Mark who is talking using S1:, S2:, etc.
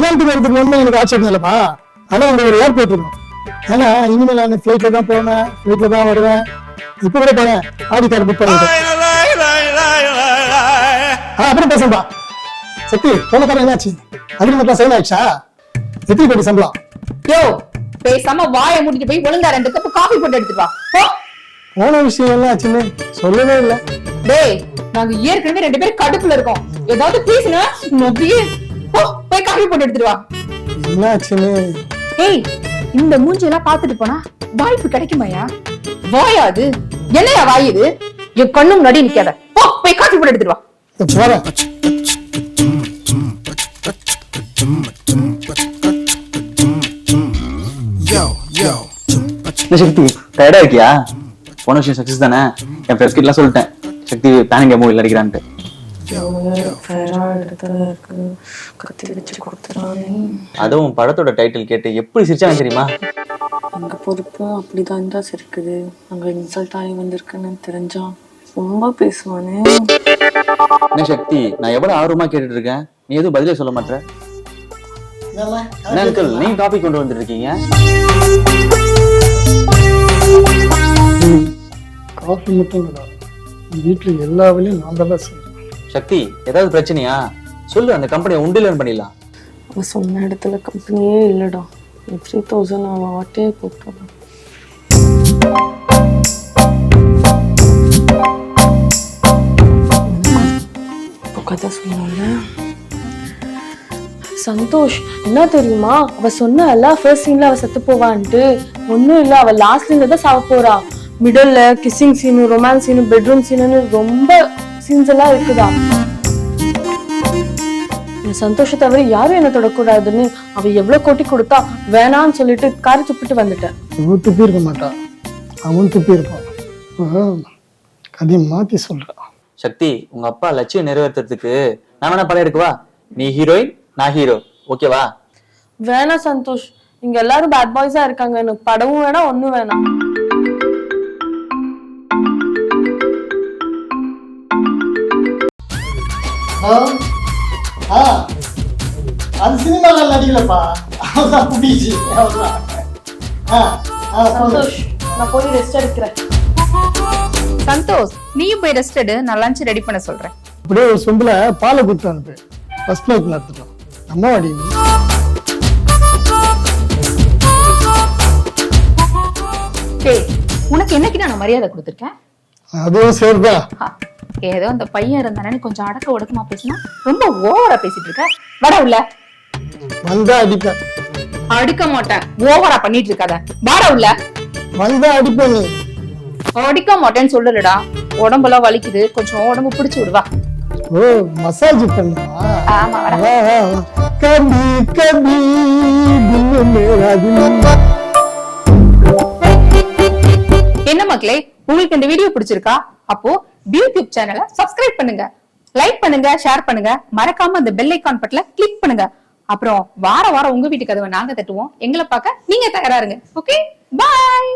S1: கல்யாணத்துக்கு வரதுக்கு ஒண்ணு எனக்கு ஆச்சரியம் இல்லப்பா. ஆனா அந்த ஒரு ஏர்போர்ட் இருக்கும். ஏன்னா இனிமேல் நான் ஃபிளைட்ல தான் போவேன், ஃபிளைட்ல தான் வருவேன். இப்ப கூட போனேன், ஆடி கார் புக் பண்ணிட்டேன். அப்புறம் பேசப்பா. சக்தி போன தரம் என்னாச்சு? அக்ரிமெண்ட்லாம் சைன் ஆயிடுச்சா? எத்தனை கோடி சம்பளம்?
S2: யோ பேசாம வாயை மூடிட்டு போய் ஒழுங்கா 2 கப் காஃபி போட்டு எடுத்துட்டு வா.
S1: போன விஷயம் எல்லாம் ஆச்சுன்னு சொல்லவே இல்லை.
S2: டேய் நாங்க ஏற்கனவே 2 பேரும் கடுப்புல இருக்கோம். ஏதாவது பேசுனா அப்படியே போய் காஃபி போட்டு எடுத்துட்டு வா.
S1: என்னாச்சுன்னு?
S2: ஏய் இந்த மூஞ்சி எல்லாம் பாத்துட்டு போனா வாய்ப்பு கிடைக்குமாயா? வாயா அது? என்னையா வாய் இது? என் கண்ணு முன்னாடி நிக்காத. போய் காஃபி போட்டு எடுத்துட்டு வா.
S1: போறேன்.
S3: சக்தி டயர்டா இருக்கியா? போன விஷயம் சக்சஸ் தானே? என் ஃப்ரெண்ட்ஸ் கிட்ட சொல்லிட்டேன் சக்தி பேனிங் மூவில அடிக்கிறான்ட்டு. அதுவும் படத்தோட டைட்டில் கேட்டு எப்படி சிரிச்சாங்க தெரியுமா?
S4: அங்க பொறுப்பும் அப்படிதான் தான் இருக்குது. அங்க இன்சல்ட் ஆகி வந்திருக்குன்னு தெரிஞ்சா ரொம்ப பேசுவானே.
S3: என்ன சக்தி, நான் எவ்வளவு ஆர்வமா கேட்டுட்டு இருக்கேன், நீ எதுவும் பதிலே சொல்ல மாட்டேற. என்ன அங்கிள் நீங்க காபி கொண்டு வந்துட்டு இருக்கீங்க?
S1: காஃபி மட்டும் இல்லை, வீட்டுல எல்லா வேலையும் நான் தான் செய்யறேன்.
S3: சக்தி ஏதாவது பிரச்சனையா சொல்லு, அந்த கம்பெனியை உண்டிலன் பண்ணிடலாம்.
S4: அவன் சொன்ன இடத்துல கம்பெனியே இல்லடா. 3000 அவன் வாட்டே போட்டான். கதை சொன்னால சந்தோஷ் என்ன தெரியுமா, அவ சொன்ன ஃபர்ஸ்ட் சீன்ல அவ செத்து போவான்ட்டு. ஒன்னும் இல்ல, அவ லாஸ்ட் சீன்ல தான் சாவ போறா. மிடில்ல kissing scene, romance scene, bedroom scene ரொம்ப சீன்ஸ் எல்லாம் இருக்குதா. சந்தோஷத்தை தவிர யாரும் என்ன தொடக்கூடாதுன்னு அவ எவ்வளவு கோட்டி கொடுத்தா வேணான்னு சொல்லிட்டு காரி துப்பிட்டு வந்துட்டேன்.
S1: இவன் துப்பி இருக்க மாட்டான், அவன் துப்பி இருப்பான். கதையை மாத்தி சொல்றான்.
S3: சக்தி உங்க அப்பா லட்சியம் நிறைவேற்றுறதுக்கு நான் வேணா படம் எடுக்கவா? நீ ஹீரோயின், நான் ஹீரோ, ஓகேவா?
S4: வேணாம் சந்தோஷ், இங்க எல்லாரும் பேட் பாய்ஸா இருக்காங்க. எனக்கு படமும் வேணாம், ஒண்ணும் வேணாம்.
S1: அது சினிமால நடிக்கலப்பா, அதான் புடிச்சு.
S4: சந்தோஷ் நான் போய் ரெஸ்ட் எடுக்கிறேன்.
S2: சந்தோஷ் நீயும் போய் ரெஸ்ட் எடு, நான் லஞ்ச் ரெடி பண்ண சொல்றேன்.
S1: அப்படியே ஒரு சொம்புல பாலை கொடுத்து அனுப்பு, ஃபர்ஸ்ட் ஃபிளைட்ல எடுத்துட்டோம். அம்மா வாடி
S2: டேய் உனக்கு என்னைக்கு நான் மரியாதை கொடுத்துருக்கேன்?
S1: அதுவும் சரிதா.
S2: ஏதோ அந்த பையன் இருந்தானே கொஞ்சம் அடக்க ஒடுக்கமா பேசினா ரொம்ப ஓவரா பேசிட்டு இருக்க. வட உள்ள
S1: வந்தா அடிப்பேன்.
S2: அடிக்க மாட்டேன், ஓவரா பண்ணிட்டு இருக்காத. வாட உள்ள
S1: வந்தா அடிப்பேன். நீ
S2: அடிக்க மாட்டேன்னு சொல்லலடா, உடம்பெல்லாம் வலிக்குது, கொஞ்சம் உடம்பு பிடிச்சு விடுவா.
S1: ஓ மசாஜ் பண்ணுவா?
S2: ஆமா வர.
S1: கபி கபி தில் மேரா தில்.
S2: என்ன மக்களே, உங்களுக்கு இந்த வீடியோ பிடிச்சிருக்கா? அப்போ யூடியூப் சேனலை சப்ஸ்கிரைப் பண்ணுங்க, லைக் பண்ணுங்க, ஷேர் பண்ணுங்க, மறக்காம அந்த பெல் ஐகான் பட்டனை கிளிக் பண்ணுங்க. அப்புறம் வார வாரம் உங்க வீட்டு கதவை நாங்க தட்டுவோம். எங்களை பார்க்க நீங்க தயாரா இருங்க. ஓகே, பாய்.